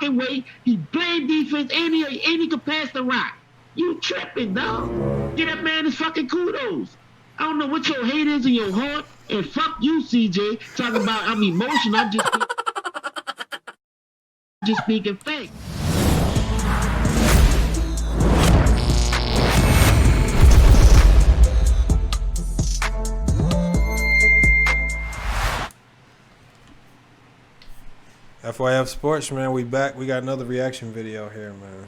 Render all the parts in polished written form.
fucking weight. He playing defense and he can pass the rock. You tripping, dog. Get that man his fucking kudos. I don't know what your hate is in your heart. And fuck you, CJ, talking about I'm emotional. I'm just speaking facts. FYF Sports, man, we back. We got another reaction video here, man.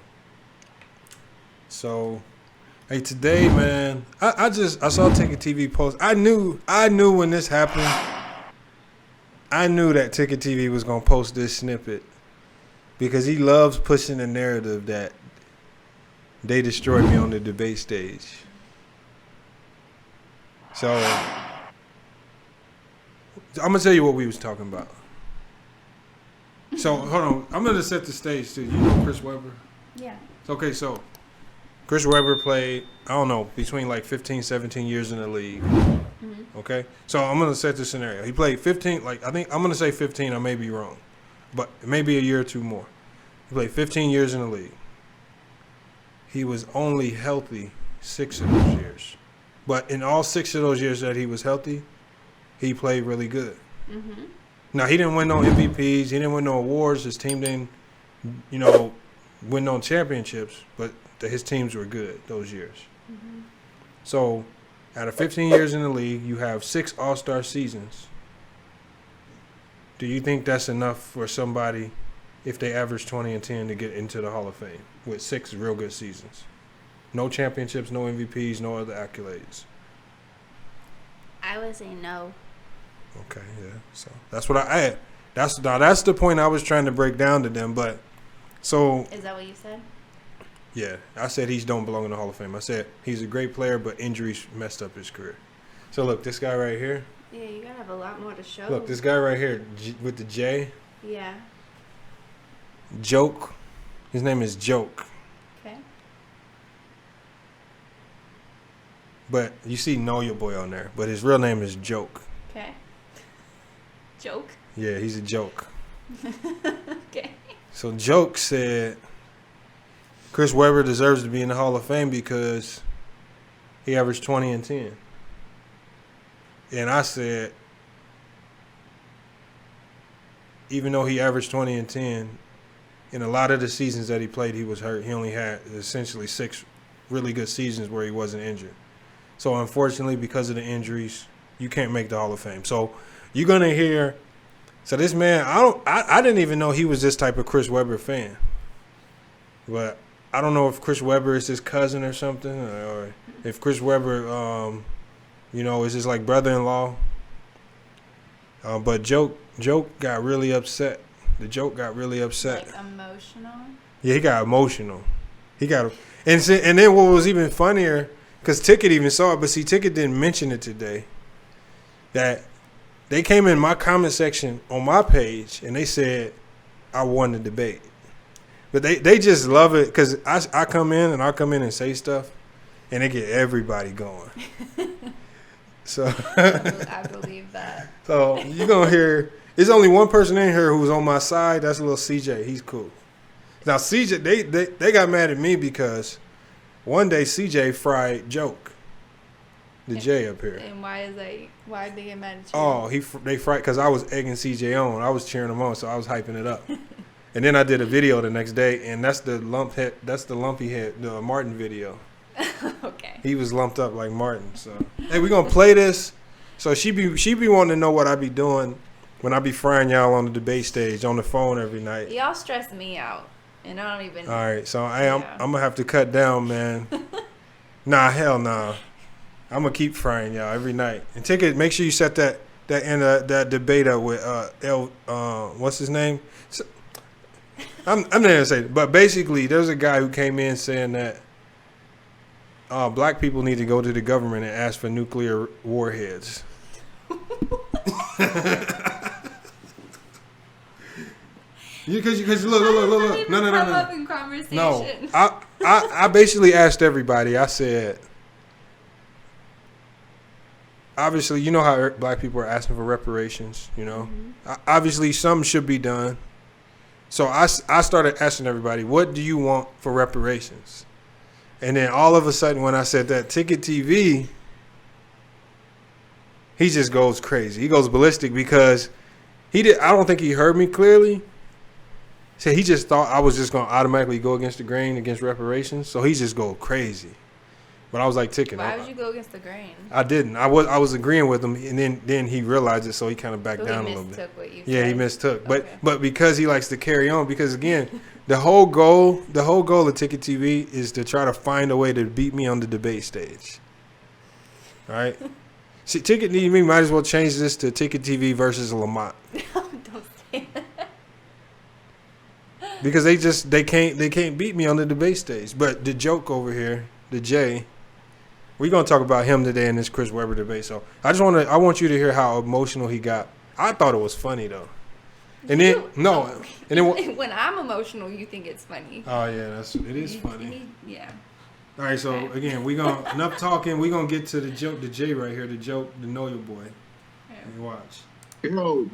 So, hey, today, man, I saw TicketTV post. I knew when this happened. I knew that TicketTV was gonna post this snippet because he loves pushing the narrative that they destroyed me on the debate stage. So, I'm gonna tell you what we was talking about. So, hold on. I'm going to set the stage, too. You know Chris Webber? Yeah. Okay, so Chris Webber played, I don't know, between like 15, 17 years in the league. Mm-hmm. Okay? So, I'm going to set the scenario. He played 15, like, I think, I'm going to say 15. I may be wrong. But maybe a year or two more. He played 15 years in the league. He was only healthy 6 of those years. But in all 6 of those years that he was healthy, he played really good. Mm-hmm. Now, he didn't win no MVPs. He didn't win no awards. His team didn't, win no championships. But his teams were good those years. Mm-hmm. So, out of 15 years in the league, you have 6 all-star seasons. Do you think that's enough for somebody, if they average 20 and 10, to get into the Hall of Fame with 6 real good seasons? No championships, no MVPs, no other accolades. I would say no. Okay, yeah. So that's what I had. That's the point I was trying to break down to them. But so is that what you said? Yeah, I said he don't belong in the Hall of Fame. I said he's a great player, but injuries messed up his career. So look, this guy right here. Yeah, you gotta have a lot more to show. Look, this guy right here with the J. Yeah. Joke. His name is Joke. Okay. But you see Know Your Boy on there, but his real name is Joke. Okay. Joke? Yeah, he's a joke. Okay. So Joke said Chris Webber deserves to be in the Hall of Fame because he averaged 20 and 10. And I said, even though he averaged 20 and 10, in a lot of the seasons that he played, he was hurt. He only had essentially 6 really good seasons where he wasn't injured. So unfortunately, because of the injuries, you can't make the Hall of Fame. So you're gonna hear. So this man, I didn't even know he was this type of Chris Webber fan. But I don't know if Chris Webber is his cousin or something, or if Chris Webber, is his like brother-in-law. But Joke got really upset. The Joke got really upset. Like emotional. Yeah, he got emotional. And then what was even funnier, because Ticket even saw it, but see, Ticket didn't mention it today, that they came in my comment section on my page and they said I won the debate. But they just love it because I come in and say stuff and they get everybody going. So I believe that. So you're going to hear, there's only one person in here who's on my side. That's little CJ. He's cool. Now, CJ, they got mad at me because one day CJ fried Joke. The J up here. And why did they get mad at you? Oh, they fried because I was egging CJ on. I was cheering him on, so I was hyping it up. And then I did a video the next day, and that's the lumpy head, the Martin video. Okay. He was lumped up like Martin. So hey, we're gonna play this. So she be wanting to know what I be doing when I be frying y'all on the debate stage on the phone every night. Y'all stress me out, and I don't even. All right, so I'm gonna have to cut down, man. Nah, hell nah. I'm gonna keep frying y'all every night. And Ticket, make sure you set that debate up with what's his name? So, I'm not gonna say it, but basically there's a guy who came in saying that black people need to go to the government and ask for nuclear warheads. Because look. No. I basically asked everybody. I said, obviously, you know how black people are asking for reparations, you know. Mm-hmm. Obviously, something should be done. So I started asking everybody, what do you want for reparations? And then all of a sudden, when I said that, Ticket TV, he just goes crazy. He goes ballistic because I don't think he heard me clearly. So he just thought I was just going to automatically go against the grain against reparations. So he just go crazy. But I was like, Ticket. Why would you go against the grain? I didn't. I was agreeing with him, and then he realized it, so he kind of backed down a little bit. What you Yeah, said. he mistook. But Okay. but because he likes to carry on, because again, the whole goal of Ticket TV is to try to find a way to beat me on the debate stage. All right. See, Ticket TV might as well change this to Ticket TV versus Lamont. Don't say that. Because they can't beat me on the debate stage. But the joke over here, the J, we're gonna talk about him today in this Chris Webber debate. So I want you to hear how emotional he got. I thought it was funny though. And then When I'm emotional, you think it's funny. Oh yeah, it is funny. Yeah. All right, so again, enough talking. We're gonna get to the joke, the J right here, the joke, the know your boy. And watch. Bro.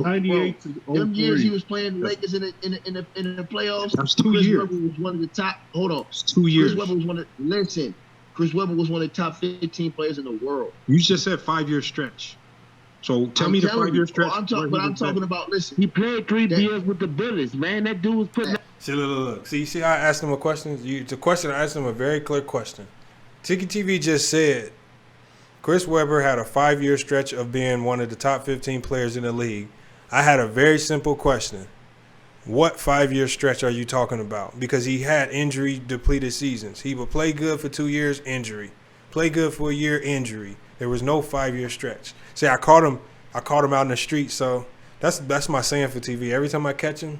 98 to Them years 03. he was playing the Lakers in the playoffs. That's 2 Chris years. Webber was one of the top. Hold on. It's 2 years. Chris Webber was one of the top 15 players in the world. You just said 5-year stretch. So tell me the 5-year stretch. I'm talking about. Listen, He played 3 years with the Bullets, man. That dude was putting. See, look. See how I asked him a question? It's a question. I asked him a very clear question. Ticket TV just said Chris Webber had a 5-year stretch of being one of the top 15 players in the league. I had a very simple question. What 5-year stretch are you talking about? Because he had injury-depleted seasons. He would play good for 2 years, injury. Play good for a year, injury. There was no 5-year stretch. See, I caught him out in the street, so that's my saying for TV. Every time I catch him,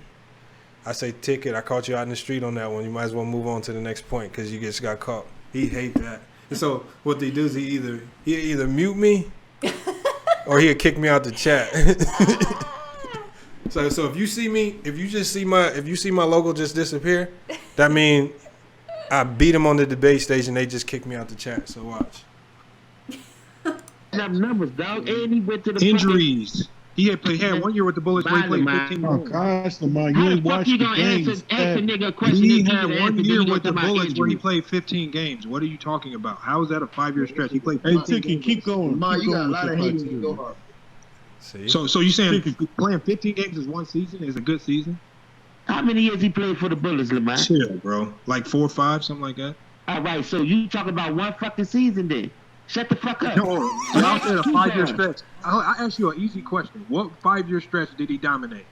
I say, Ticket, I caught you out in the street on that one. You might as well move on to the next point because you just got caught. He hate that. And so what they do is he either mute me or he'll kick me out the chat. So if you see my logo just disappear, that means I beat him on the debate stage and they just kicked me out the chat. So watch. Up numbers, dog. And he went to the Injuries. He had 1 year with the Bullets where he played 15 Oh games. gosh, Lamar, How you the ain't fuck watched you the gonna ask games. a nigga a question? He if you had can 1 answer, year then you with the talk about Bullets where he injury? played 15 games. What are you talking about? How is that a 5-year stretch? He played Hey, 15 Ticky, games. keep going. Ma, Keep you got a going lot with of your haters. question. Go hard. See? So you saying playing 15 games is one season is a good season? How many years he played for the Bullets, Lamar? Chill, bro. Like 4 or 5, something like that. All right, so you talking about one fucking season then? Shut the fuck up. No, I said a Keep 5-year going. stretch. I asked you an easy question. What 5-year stretch did he dominate?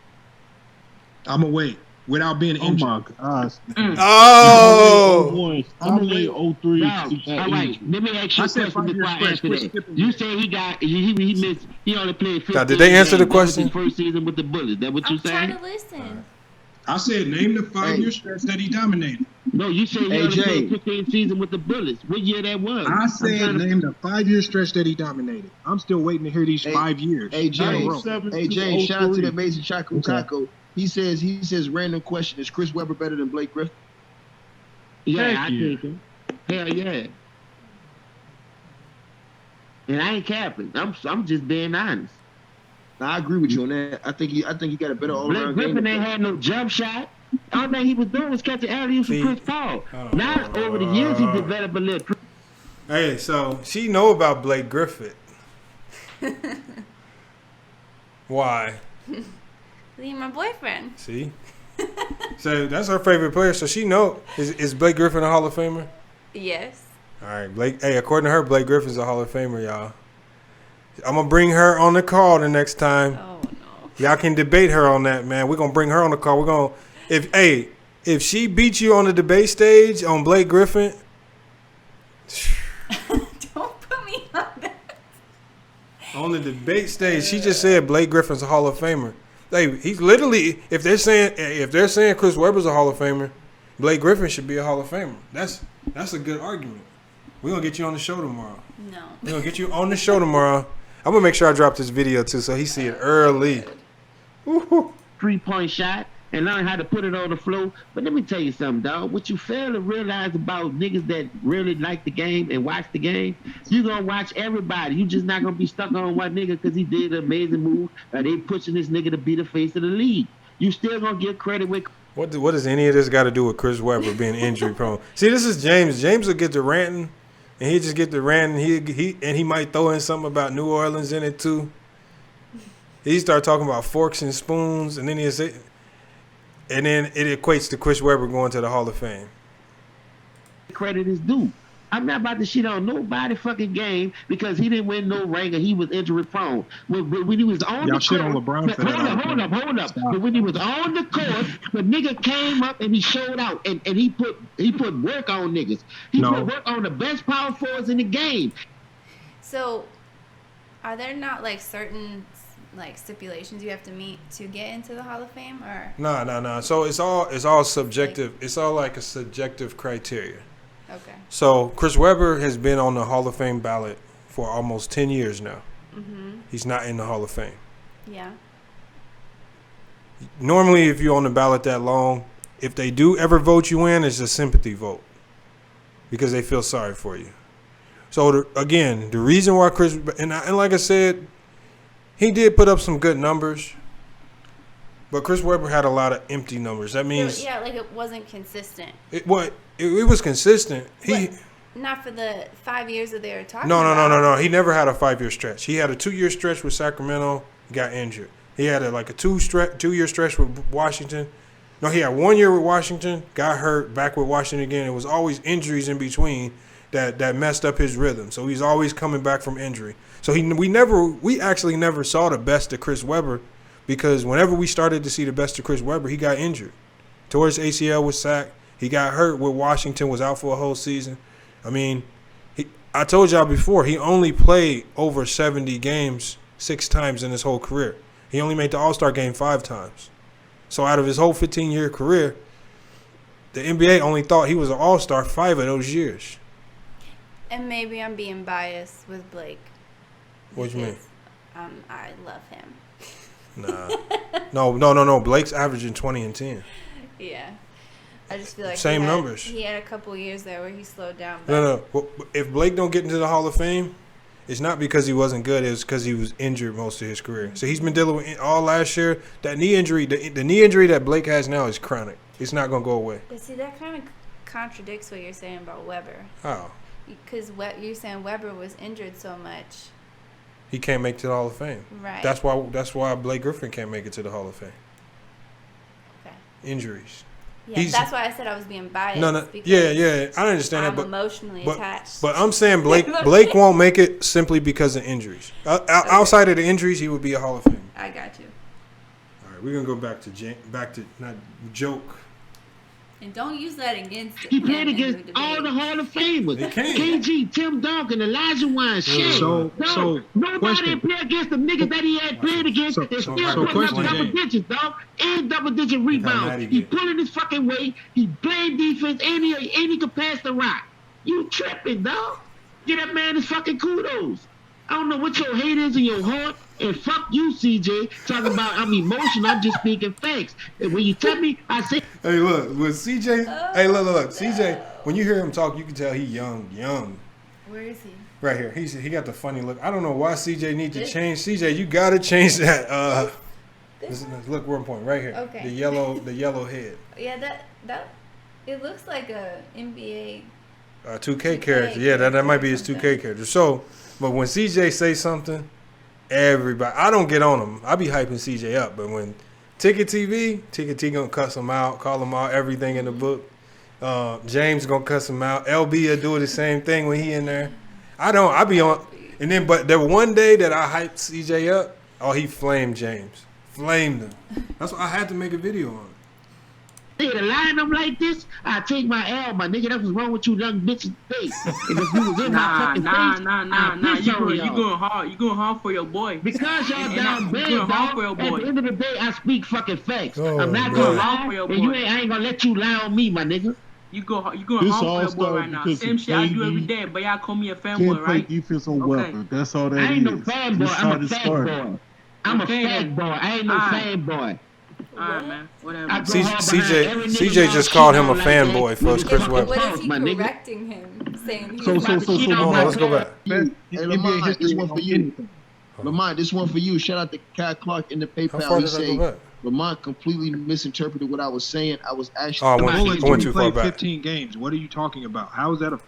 I'm away without being Oh injured. my gosh. Oh, I'm only 03. No, all right. Let me ask you I a said question 5-year before I stretch. answer Quit that. skipping You me. say he missed. He only played 15. Now, did they answer the games. That was question? his first season with the Bullets. That what you I'm trying saying? to listen. I said name the 5-year stretch that he dominated. No, you say he Hey, only Jay. played 15 season with the Bullets. What year that was? I said trying to- name the 5-year stretch that he dominated. I'm still waiting to hear these Hey, 5 years. Hey, in a James. row. 07 Hey, to James. Shout out to 03. the amazing Chaco Taco. He says random question: is Chris Webber better than Blake Griffin? Yeah, Heck I yeah. take him. Hell yeah. And I ain't capping. I'm just being honest. Now, I agree with you on that. I think he got a better all Blake around Griffin game. ain't had no jump shot. All that he was doing was catching alley-oops See? from Chris Paul. Oh, Now, over the years, he developed a little. hey, so she know about Blake Griffin. Why? Leave my boyfriend. See? So that's her favorite player. So she know is Blake Griffin a Hall of Famer? Yes. All right, Blake. Hey, according to her, Blake Griffin's a Hall of Famer, y'all. I'm gonna bring her on the call the next time. Oh no. Y'all can debate her on that, man. We're gonna bring her on the call. We're gonna if she beats you on the debate stage on Blake Griffin, Don't put me on that. on the debate stage, she just said Blake Griffin's a Hall of Famer. Hey, he's literally if they're saying Chris Webber's a Hall of Famer, Blake Griffin should be a Hall of Famer. That's a good argument. We're gonna get you on the show tomorrow. No. We're gonna get you on the show tomorrow. I'm gonna make sure I drop this video too so he see it early. Woo-hoo. 3-point shot and learn how to put it on the floor. But let me tell you something, dog. What you fail to realize about niggas that really like the game and watch the game, you gonna watch everybody. You just not gonna be stuck on one nigga because he did an amazing move or they pushing this nigga to be the face of the league. You still gonna get credit with. What does any of this got to do with Chris Webber being injury prone? See, this is James. James will get to ranting, and he just get to ranting. He might throw in something about New Orleans in it too. He start talking about forks and spoons, and then he'll say, and then it equates to Chris Webber going to the Hall of Fame. Credit is due. I'm not about to shit on nobody fucking game because he didn't win no ring and he was injury prone. When he was on Y'all the shit court, on LeBron for that. hold up. But when he was on the court, the nigga came up and he showed out and he put work on niggas. He put work on the best power forwards in the game. So, are there not like certain like stipulations you have to meet to get into the Hall of Fame, or? No. So it's all subjective. It's all like a subjective criteria. Okay. So Chris Webber has been on the Hall of Fame ballot for almost 10 years now. Mhm. He's not in the Hall of Fame. Yeah. Normally, if you're on the ballot that long, if they do ever vote you in, it's a sympathy vote because they feel sorry for you. So the reason why Chris and like I said, he did put up some good numbers, but Chris Webber had a lot of empty numbers. That means Yeah, like it wasn't consistent. It was consistent. Not for the 5 years that they were talking No. about. He never had a 5-year stretch. He had a 2-year stretch with Sacramento. He got injured. He had a 2-year stretch with Washington. No, he had 1 year with Washington. Got hurt. Back with Washington again. It was always injuries in between that messed up his rhythm. So he's always coming back from injury. So we actually never saw the best of Chris Webber because whenever we started to see the best of Chris Webber, he got injured. Tore his ACL with sack. He got hurt with Washington, was out for a whole season. I mean, I told y'all before, he only played over 70 games 6 times in his whole career. He only made the All-Star game 5 times. So out of his whole 15-year career, the NBA only thought he was an All-Star 5 of those years. And maybe I'm being biased with Blake. What do you mean? I love him. Nah. No. Blake's averaging 20 and 10. Yeah. I just feel like Same numbers. He had a couple years there where he slowed down. No. Well, if Blake don't get into the Hall of Fame, it's not because he wasn't good. It's because he was injured most of his career. So he's been dealing with all last year. That knee injury, the knee injury that Blake has now is chronic. It's not going to go away. But see, that kind of contradicts what you're saying about Webber. How? Because you're saying Webber was injured so much. He can't make it to the Hall of Fame. Right. That's why Blake Griffin can't make it to the Hall of Fame. Okay. Injuries. Yeah, that's why I said I was being biased. No. Yeah. I understand I'm that, but emotionally attached. But I'm saying Blake won't make it simply because of injuries. Outside of the injuries, he would be a Hall of Fame. I got you. All right, we're gonna go back to not joke. And don't use that against He played against all the Hall of Famers. He can. KG, Tim Duncan, Elijah Wine, Shaq. So nobody question. play against the niggas that he had played against and still putting up question, double James. digits, dog. And double-digit mad rebounds. he He get. pulling his fucking weight. He playing defense and he can pass the rock. You tripping, dog. Get that man his fucking kudos. I don't know what your hate is in your heart. And fuck you, CJ. Talking about I'm emotional. I'm just speaking facts. And when you tell me, I say. Hey, look, with CJ. Hey, look, CJ. When you hear him talk, you can tell he young. Where is he? Right here. He got the funny look. I don't know why CJ need to change. CJ, you gotta change that. Look, we're on point right here. Okay. The yellow head. Yeah, that it looks like a NBA. 2K character. Yeah, that might be his 2K character. So, but when CJ say something, everybody, I don't get on him. I be hyping CJ up, but when TicketTV gonna cuss him out, call him out, everything in the book. James gonna cuss him out. LB will do the same thing when he in there. I be on, and then but there one day that I hyped CJ up, he flamed James, flamed him. That's why I had to make a video on it. To line them like this, I take my L, my nigga. That's what's wrong with you young bitches' face. And if you was in my fucking face, You going hard for your boy. Because y'all down bad, going hard for dog. your boy. At the end of the day, I speak fucking facts. Oh, I'm not man. gonna Hard lie, for your and boy. I ain't gonna let you lie on me, my nigga. You going This hard all for your boy started right now. because Same of shit I do KD. every day, but y'all call me a Can't fanboy, play right? defense on Okay. Webber. That's all that I ain't no is. fanboy. This I'm how a it fact started. boy. I'm a Okay, fact then. boy. I ain't no Alright. fanboy. Alright, man. Whatever. I go hard behind every nigga CJ y'all just called shit him a on like fanboy that. for his Nigga, Chris fucking Webber. What is pause, he my nigga. correcting him? Saying he's So about to shit on Hold my on, let's go guy. back. Best Hey, NBA Lamont, history this one for on you. anything. Lamont, this one for you. Shout out to Cat Clark in the How PayPal. far He did I say, go back? Lamont completely misinterpreted what I was saying. I was actually. Oh, I Bullets went only too far played back. 15 games. What are you talking about? How is that a?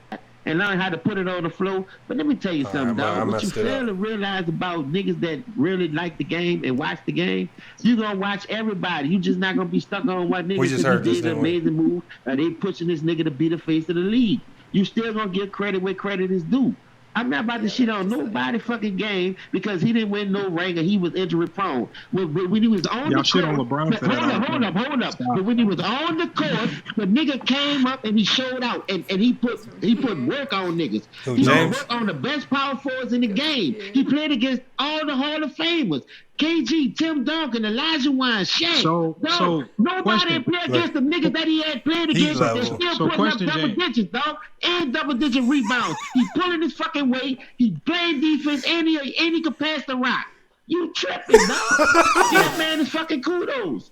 and learn how to put it on the floor. But let me tell you something, I dog. What you messed it fail up. to realize about niggas that really like the game and watch the game, you gonna watch everybody. You just not gonna be stuck on what niggas just heard he this, did an didn't we? amazing move, or they pushing this nigga to be the face of the league. You still gonna give credit where credit is due. I'm not about to shit on nobody fucking game because he didn't win no ring or he was injury prone. When he was on Y'all the shit court, on LeBron for that. hold up. But when he was on the court, the nigga came up and he showed out and he put work on niggas. Who, He James? put work on the best power forwards in the game. He played against all the Hall of Famers. KG, Tim Duncan, Elijah Wine, Shaq. So Nobody question. played against the niggas that he had played Heat against. level. They're still So putting up question, double James. digits, dog, and double-digit rebounds. He pulling his fucking weight. He playing defense, and he can pass the rock. You tripping, dog? That man is fucking kudos.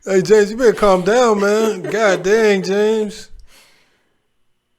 Hey, James, you better calm down, man. God dang, James.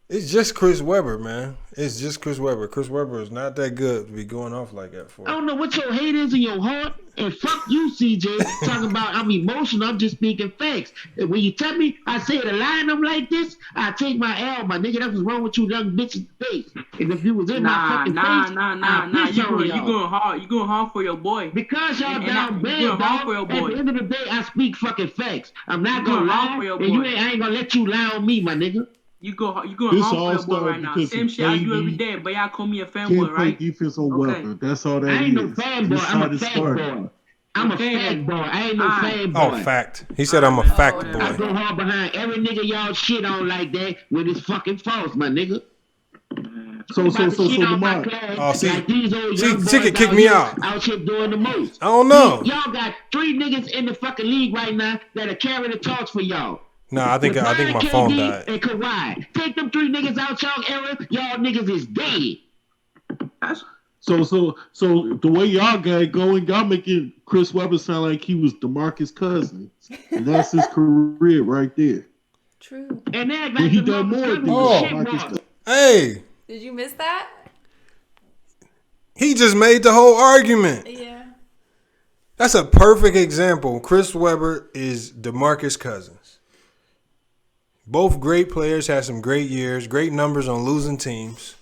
It's just Chris Webber, man. It's just Chris Webber. Chris Webber is not that good to be going off like that for. I don't know what your hate is in your heart, and fuck you, CJ. Talking about I'm emotional. I'm just speaking facts. And when you tell me I say to line them like this, I take my L, my nigga. That's what's wrong with you, young bitches' face. And if you was in my fucking face, Nah. piss on You y'all. going hard. You going hard for your boy. Because y'all And down you bad, going hard dog. for your At boy. the end of the day, I speak fucking facts. I'm not You gonna going hard lie, for your and I boy. ain't gonna let you lie on me, my nigga. You going This hard all for your boy started right now. because Same he shit I do played every me. day, but y'all call me a Can't fanboy, play right? defense on Okay. Webber. That's all that I ain't no is. fanboy. This I'm how a this fact started. boy. I'm a Okay, fact then. boy. I ain't no Alright. fanboy. Oh, fact. He said I'm a fact whatever. I boy. go hard behind every nigga y'all shit on like that when it's fucking false, my nigga. So About to shit on my Lamar. class Oh, see- like these old see, young boys Ticket kicked me out. out here doing the most. I don't know. Y'all got 3 niggas in the fucking league right now that are carrying the torch for y'all. Nah, I think LeBron, my phone KD, died. and Kawhi. Take them 3 niggas out y'all era, y'all niggas is dead. So the way y'all got it going, y'all making Chris Webber sound like he was DeMarcus Cousins, and that's his career right there. True. And they act But like he the done more Cousins than was shit DeMarcus walk. Cousins. Hey, Did you miss that? he just made the whole argument. Yeah. That's a perfect example. Chris Webber is DeMarcus Cousins. Both great players, had some great years, great numbers on losing teams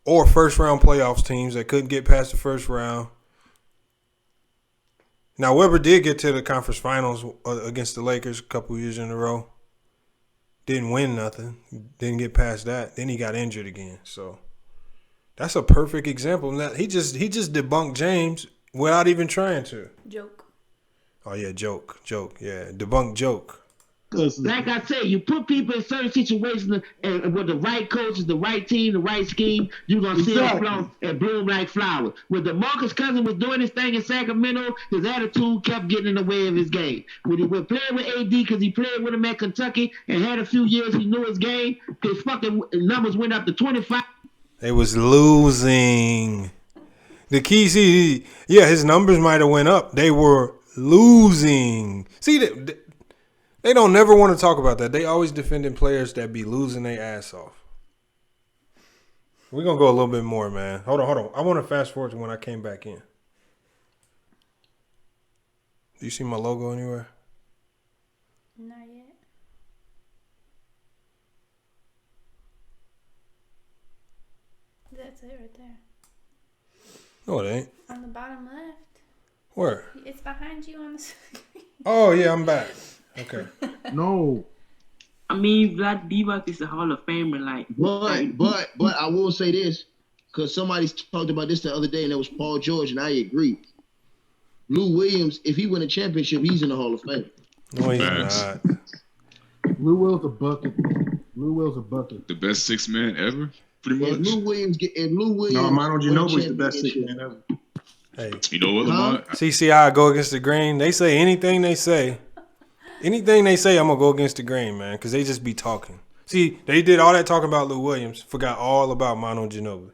or first-round playoffs teams that couldn't get past the first round. Now, Webber did get to the conference finals against the Lakers a couple years in a row. Didn't win nothing. Didn't get past that. Then he got injured again. So that's a perfect example. Now, he just debunked James without even trying to. Joke. Oh, yeah, joke. Yeah, debunk joke. Cousins. Like I said, you put people in certain situations and with the right coaches, the right team, the right scheme, you're going to see them Exactly. flow and bloom like flowers. When DeMarcus Cousins was doing his thing in Sacramento, his attitude kept getting in the way of his game. When he went playing with AD because he played with him at Kentucky and had a few years he knew his game, his fucking numbers went up to 25. They was losing. The key, see, yeah, his numbers might have went up. They were losing. See, they don't never want to talk about that. They always defending players that be losing their ass off. We're going to go a little bit more, man. Hold on. I want to fast forward to when I came back in. Do you see my logo anywhere? Not yet. That's it right there. No, it ain't. On the bottom left. Where? It's behind you on the screen. Oh, yeah, I'm back. Okay. No. I mean, Vlad Divac is a Hall of Famer. Like, But I will say this, because somebody talked about this the other day, and it was Paul George, and I agree. Lou Williams, if he win a championship, he's in the Hall of Fame. No, he's Facts. not. Lou Will's a bucket. Lou Will's a bucket. The best 6 man ever, pretty If much. Lou Williams No, Manu win a Ginobili's the best six championship- man ever. Hey, You know what, Lamar? CCI go against the grain. They say anything they say. Anything they say, I'm going to go against the grain, man, because they just be talking. See, they did all that talking about Lou Williams, forgot all about Manu Ginobili.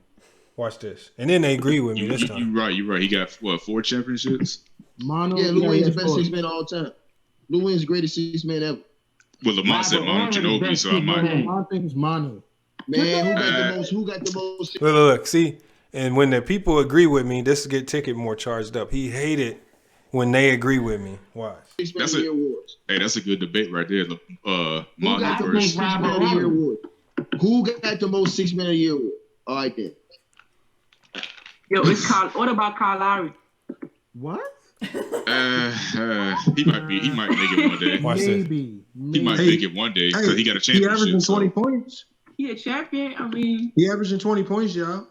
Watch this. And then they agree with me this time. You're right. He got, 4 championships? Mono, Yeah, Lou Williams the best 6 man. man of all time. Lou Williams the greatest 6 man ever. Well, Lamar said Manu Ginobili, so I might. My thing's Mono. Man, who got the most? Look, see? And when the people agree with me, this get Ticket more charged up. He hated when they agree with me. Watch. Six Man That's of the it. Year awards. Hey, that's a good debate right there. Who Mondo got the most versus. Six Man of the Year award? Who got the most Six Man of the Year award? All right then. Yo, it's Kyle. What about Kyle Lowry? What? He might make it one day. Watch this. Maybe. He might make it one day because he got a He averaging championship. 20 points. He a champion. I mean, He averaging 20 points, y'all.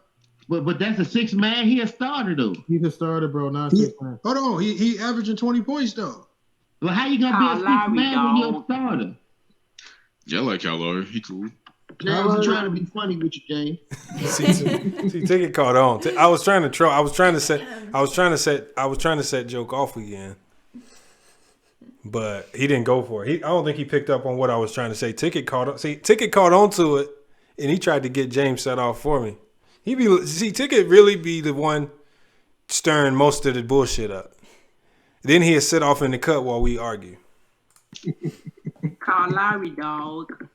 But that's a 6 man. He a starter though. He's a starter, bro. Not He, six man. hold on, he averaging 20 points though. Well, how you gonna be a 6 Lowry, man when you're a dog. starter? Yeah, I like Kyle Lowry. He cool. James, I'm trying to be funny with you, James. See, Ticket caught on. I was trying to troll. I was trying to set joke off again. But he didn't go for it. I don't think he picked up on what I was trying to say. Ticket caught on to it, and he tried to get James set off for me. Ticket really be the one stirring most of the bullshit up. Then he'd sit off in the cut while we argue. Kyle Lowry, dog.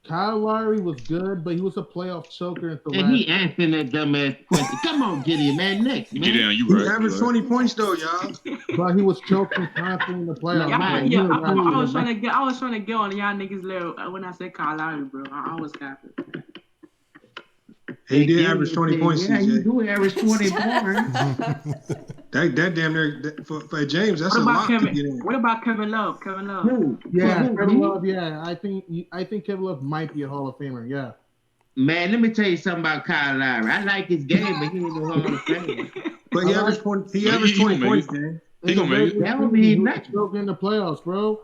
Kyle Lowry was good, but he was a playoff choker at the And last. he answering that dumbass question. Come on, Gideon, man. Next, man. Get down, you He right. averaged 20 points though, y'all. But he was choking constantly in the playoffs. Yeah, bro. I was trying to get on y'all niggas level when I said Kyle Lowry, bro. I was happy. He did average 20 points, Yeah, you CJ. do average 20 points. That damn near for James, that's What a lot about to get Kevin? in. What about Kevin Love? Kevin Love. Who? Yeah, Who? Kevin Love. Yeah, I think Kevin Love might be a Hall of Famer. Yeah. Man, let me tell you something about Kyle Lowry. I like his game, but he ain't no Hall of Fame. But he averaged 20. He averaged 20 points, man. He gonna make it. That don't mean nothing. Choking in the playoffs, bro.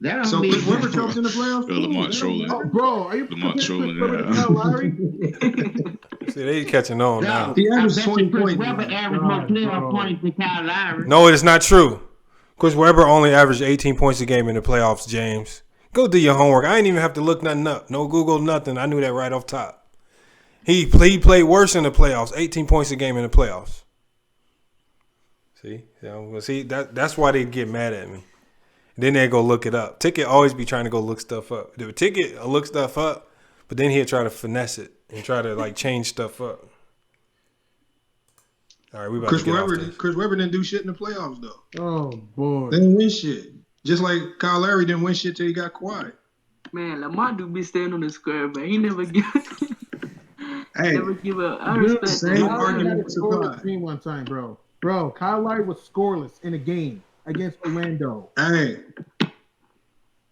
That don't So mean Chris Webber nothing. choked in the playoffs. Lamont trolling. Oh, bro, are you Lamont trolling Kyle Lowry? See, they catching on now. No, He I averaged bet 20 you Chris points. Webber averaged more playoff points than Kyle Lowry. No, it is not true. Chris Webber only averaged 18 points a game in the playoffs, James. Go do your homework. I ain't even have to look nothing up. No Google, nothing. I knew that right off top. He played worse in the playoffs. 18 points a game in the playoffs. See, that's why they get mad at me. Then they go look it up. Ticket always be trying to go look stuff up. The Ticket will look stuff up, but then he'll try to finesse it and try to like change stuff up. All right, we about Chris to get Webber. off this. Chris Webber didn't do shit in the playoffs though. Oh boy. They didn't win shit. Just like Kyle Lowry didn't win shit till he got quiet. Man, Lamont do be staying on the square, but he never give. Hey, Never give a. I Good respect same that. Kyle Lowry argument had a to scoreless buy. team one time, bro. Bro, Kyle Lowry was scoreless in a game against Orlando. Hey,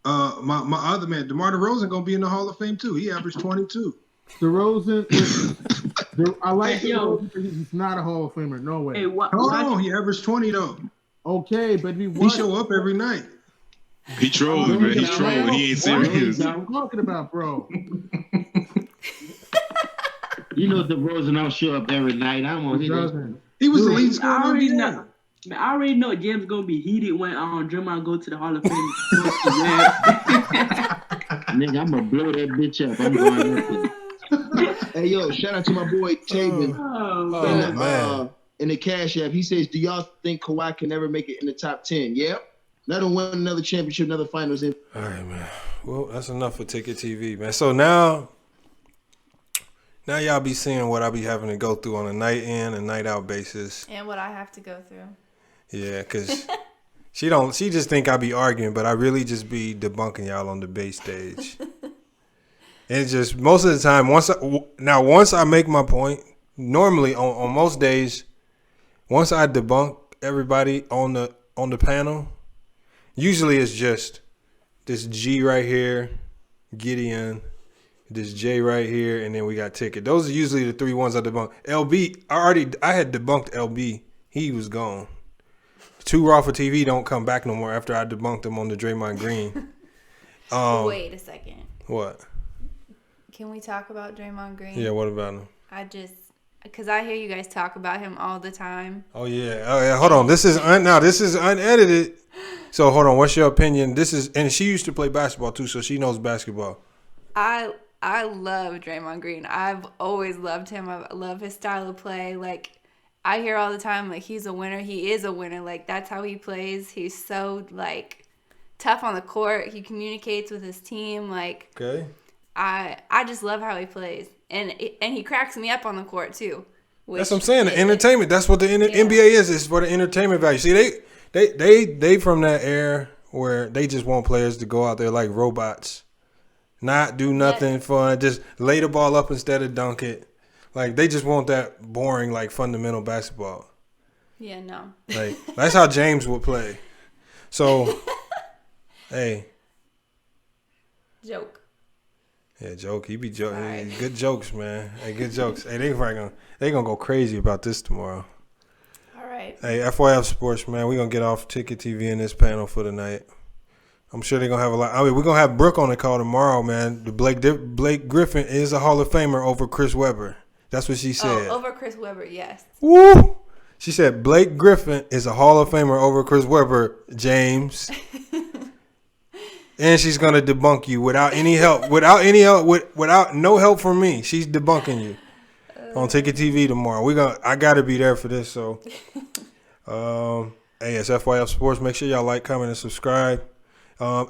my other man, DeMar DeRozan, gonna be in the Hall of Fame too. He averaged 22. DeRozan, I like Hey, yo. DeRozan, but he's not a Hall of Famer. No way. Hey, what? Hold on, he averaged 20 though. Okay, but he He was. show up every night. He trolling, man. He Yeah, trolling. He ain't What are serious. you talking about, bro? You know DeRozan don't show up every night. I don't want to He hear that. doesn't. He was the Dude, lead I scorer in already the know. NBA. Man, I already know James gonna be heated when Draymond go to the Hall of Fame. Nigga, I'm gonna blow that bitch up. I'm going up there. Hey, yo, shout out to my boy Taven Oh, Oh, man. in the Cash App. He says, do y'all think Kawhi can ever make it in the top 10? Yep. Let him win another championship, another finals. All right, man. Well, that's enough for Ticket TV, man. So now y'all be seeing what I be having to go through on a night in and night out basis. And what I have to go through. Yeah, because she just think I be arguing, but I really just be debunking y'all on the base stage. And it's just most of the time, once I make my point, normally on most days, once I debunk everybody on the panel, usually it's just this G right here, Gideon, this J right here, and then we got Ticket. Those are usually the three ones I debunk. LB, I had debunked LB. He was gone. Too Raw for TV don't come back no more after I debunked him on the Draymond Green. Wait a second. What? Can we talk about Draymond Green? Yeah, what about him? Because I hear you guys talk about him all the time. Oh yeah. Hold on. This is unedited. So hold on. What's your opinion? And she used to play basketball too, so she knows basketball. I love Draymond Green. I've always loved him. I love his style of play. Like, I hear all the time, like, he's a winner. He is a winner. Like, that's how he plays. He's so, like, tough on the court. He communicates with his team. Like, Okay. I just love how he plays. And he cracks me up on the court, too. That's what I'm saying. The entertainment. That's what the NBA is. It's for the entertainment value. See, they from that era where they just want players to go out there like robots, not do nothing fun, just lay the ball up instead of dunk it. Like they just want that boring, like fundamental basketball. Yeah, no. Like that's how James would play. So, hey. Joke. Yeah, joke. He be joking. Right. Good jokes, man. Hey, good jokes. Hey, they gonna go crazy about this tomorrow. All right. Hey, FYF Sports, man. We gonna get off TicketTV in this panel for the night. I'm sure they're gonna have a lot. I mean, we're gonna have Brooke on the call tomorrow, man. The Blake Griffin is a Hall of Famer over Chris Webber. That's what she said. Oh, over Chris Webber, yes. Woo! She said Blake Griffin is a Hall of Famer over Chris Webber, James. And she's gonna debunk you without any help, without no help from me. She's debunking you on TicketTV tomorrow. I gotta be there for this. So, hey, it's FYF Sports. Make sure y'all like, comment, and subscribe.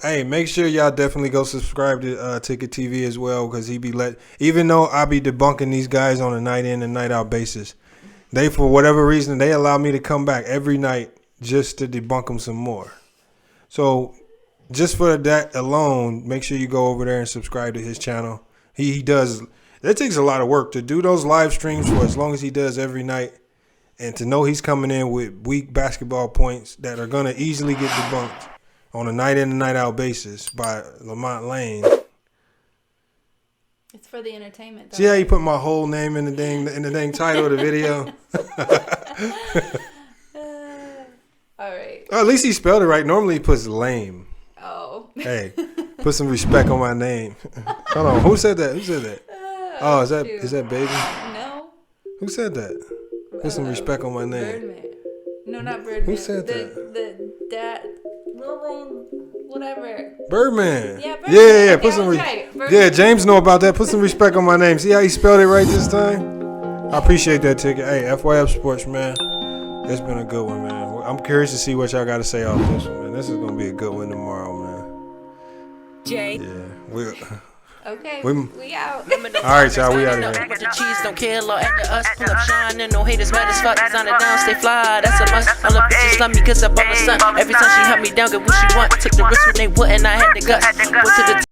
Hey, make sure y'all definitely go subscribe to TicketTV as well, because even though I be debunking these guys on a night in and night out basis, they, for whatever reason, they allow me to come back every night just to debunk them some more. So just for that alone, make sure you go over there and subscribe to his channel. He does. It takes a lot of work to do those live streams for as long as he does every night, and to know he's coming in with weak basketball points that are going to easily get debunked on a night in and night out basis by Lamont Lane. It's for the entertainment, though. See how you put my whole name in the dang title of the video? All right. Oh, at least he spelled it right. Normally he puts lame. Oh. Hey, put some respect on my name. Hold on. Who said that? Oh, is that Baby? No. Who said that? Put some respect on my name. Birdman. No, not Birdman. Who said that? The dad, Lil Wayne, whatever. Birdman. Yeah, Birdman. Yeah. That was right. Yeah, James know about that. Put some respect on my name. See how he spelled it right this time? I appreciate that, Ticket. Hey, FYF Sports, man. It's been a good one, man. I'm curious to see what y'all got to say off this one, man. This is gonna be a good one tomorrow, man. Jay. Yeah. Okay. We out. All right, y'all. We out of here. The cheese don't kill or after us. Pull up shine and no haters mad as fuck. Design it down, stay fly. That's a must. All the bitches love me cause I bought my son. Every time she helped me down, get what she want. Took the risk when they wouldn't. I had the guts. Went to the